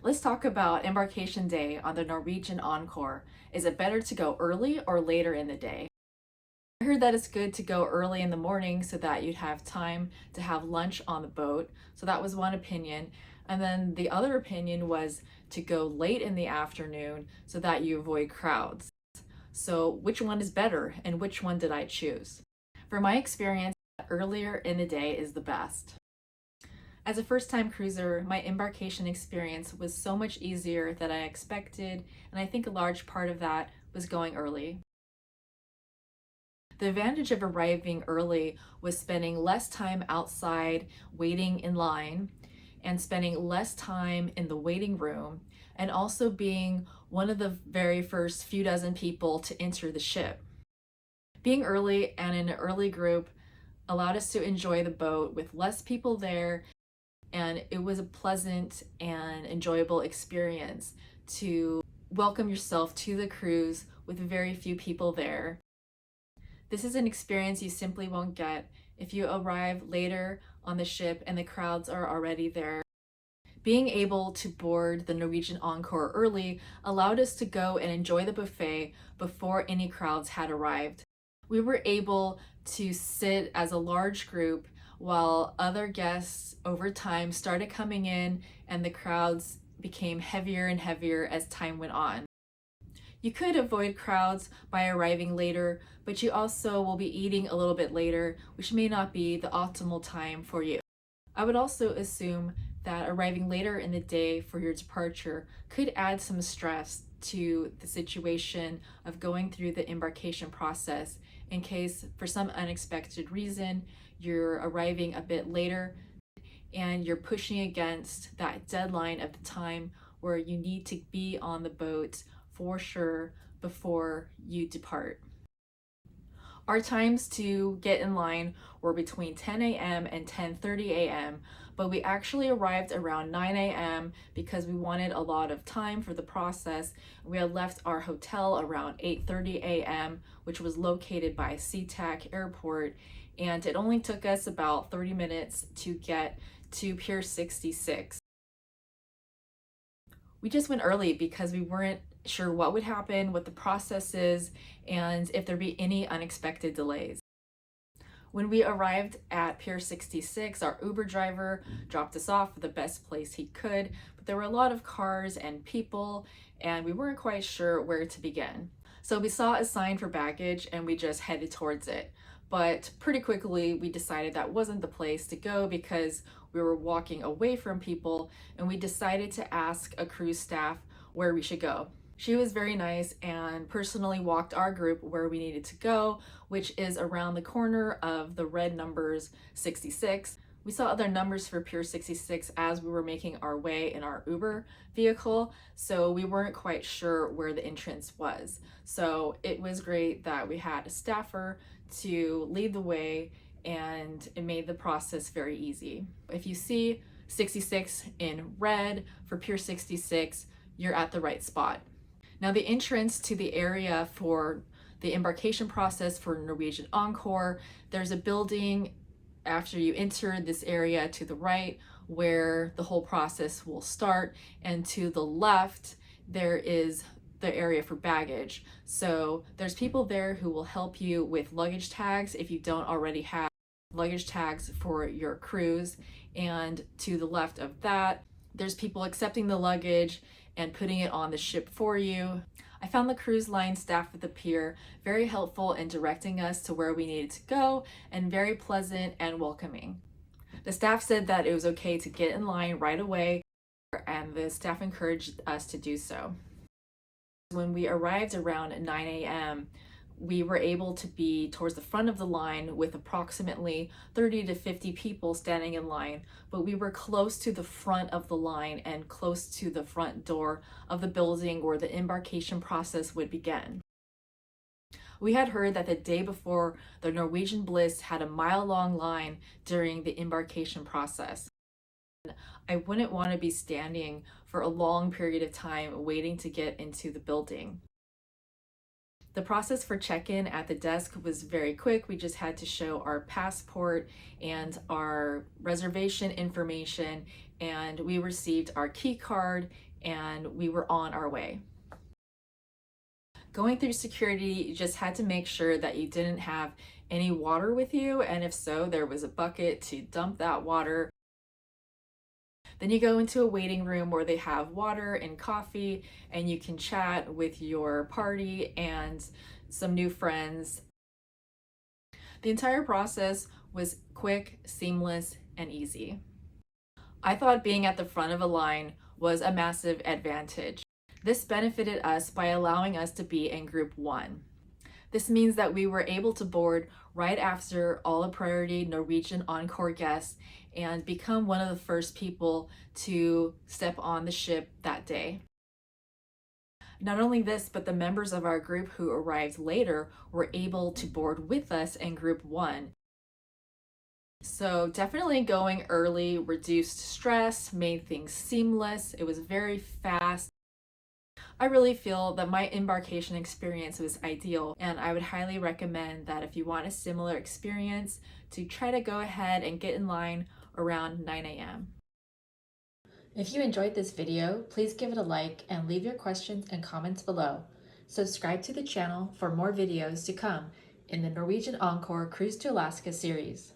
Let's talk about embarkation day on the Norwegian Encore. Is it better to go early or later in the day? I heard that it's good to go early in the morning so that you'd have time to have lunch on the boat. So that was one opinion. And then the other opinion was to go late in the afternoon so that you avoid crowds. So which one is better and which one did I choose? For my experience, earlier in the day is the best. As a first-time cruiser, my embarkation experience was so much easier than I expected, and I think a large part of that was going early. The advantage of arriving early was spending less time outside waiting in line and spending less time in the waiting room, and also being one of the very first few dozen people to enter the ship. Being early and in an early group allowed us to enjoy the boat with less people there, and it was a pleasant and enjoyable experience to welcome yourself to the cruise with very few people there. This is an experience you simply won't get if you arrive later on the ship and the crowds are already there. Being able to board the Norwegian Encore early allowed us to go and enjoy the buffet before any crowds had arrived. We were able to sit as a large group while other guests over time started coming in and the crowds became heavier and heavier as time went on. You could avoid crowds by arriving later, but you also will be eating a little bit later, which may not be the optimal time for you. I would also assume that arriving later in the day for your departure could add some stress to the situation of going through the embarkation process in case for some unexpected reason you're arriving a bit later and you're pushing against that deadline of the time where you need to be on the boat for sure before you depart. Our times to get in line were between 10 a.m. and 10:30 a.m., but we actually arrived around 9 a.m. because we wanted a lot of time for the process. We had left our hotel around 8:30 a.m., which was located by SeaTac Airport, and it only took us about 30 minutes to get to Pier 66. We just went early because we weren't sure what would happen, what the process is, and if there'd be any unexpected delays. When we arrived at Pier 66, our Uber driver dropped us off at the best place he could, but there were a lot of cars and people, and we weren't quite sure where to begin. So we saw a sign for baggage and we just headed towards it. But pretty quickly, we decided that wasn't the place to go because we were walking away from people, and we decided to ask a cruise staff where we should go. She was very nice and personally walked our group where we needed to go, which is around the corner of the red numbers 66. We saw other numbers for Pier 66 as we were making our way in our Uber vehicle, so we weren't quite sure where the entrance was. So it was great that we had a staffer to lead the way, and it made the process very easy. If you see 66 in red for Pier 66, you're at the right spot. Now, the entrance to the area for the embarkation process for Norwegian Encore, there's a building after you enter this area to the right where the whole process will start, and to the left there is the area for baggage. So there's people there who will help you with luggage tags if you don't already have luggage tags for your cruise, and to the left of that there's people accepting the luggage and putting it on the ship for you. I found the cruise line staff at the pier very helpful in directing us to where we needed to go, and very pleasant and welcoming. The staff said that it was okay to get in line right away, and the staff encouraged us to do so. When we arrived around 9 a.m., we were able to be towards the front of the line with approximately 30 to 50 people standing in line, but we were close to the front of the line and close to the front door of the building where the embarkation process would begin. We had heard that the day before, the Norwegian Bliss had a mile-long line during the embarkation process. I wouldn't want to be standing for a long period of time waiting to get into the building. The process for check-in at the desk was very quick. We just had to show our passport and our reservation information, and we received our key card and we were on our way. Going through security, you just had to make sure that you didn't have any water with you, and if so, there was a bucket to dump that water. Then you go into a waiting room where they have water and coffee, and you can chat with your party and some new friends. The entire process was quick, seamless, and easy. I thought being at the front of a line was a massive advantage. This benefited us by allowing us to be in group one. This means that we were able to board right after all the priority Norwegian Encore guests and become one of the first people to step on the ship that day. Not only this, but the members of our group who arrived later were able to board with us in group one. So definitely going early reduced stress, made things seamless. It was very fast. I really feel that my embarkation experience was ideal, and I would highly recommend that if you want a similar experience, to try to go ahead and get in line around 9 a.m. If you enjoyed this video, please give it a like and leave your questions and comments below. Subscribe to the channel for more videos to come in the Norwegian Encore Cruise to Alaska series.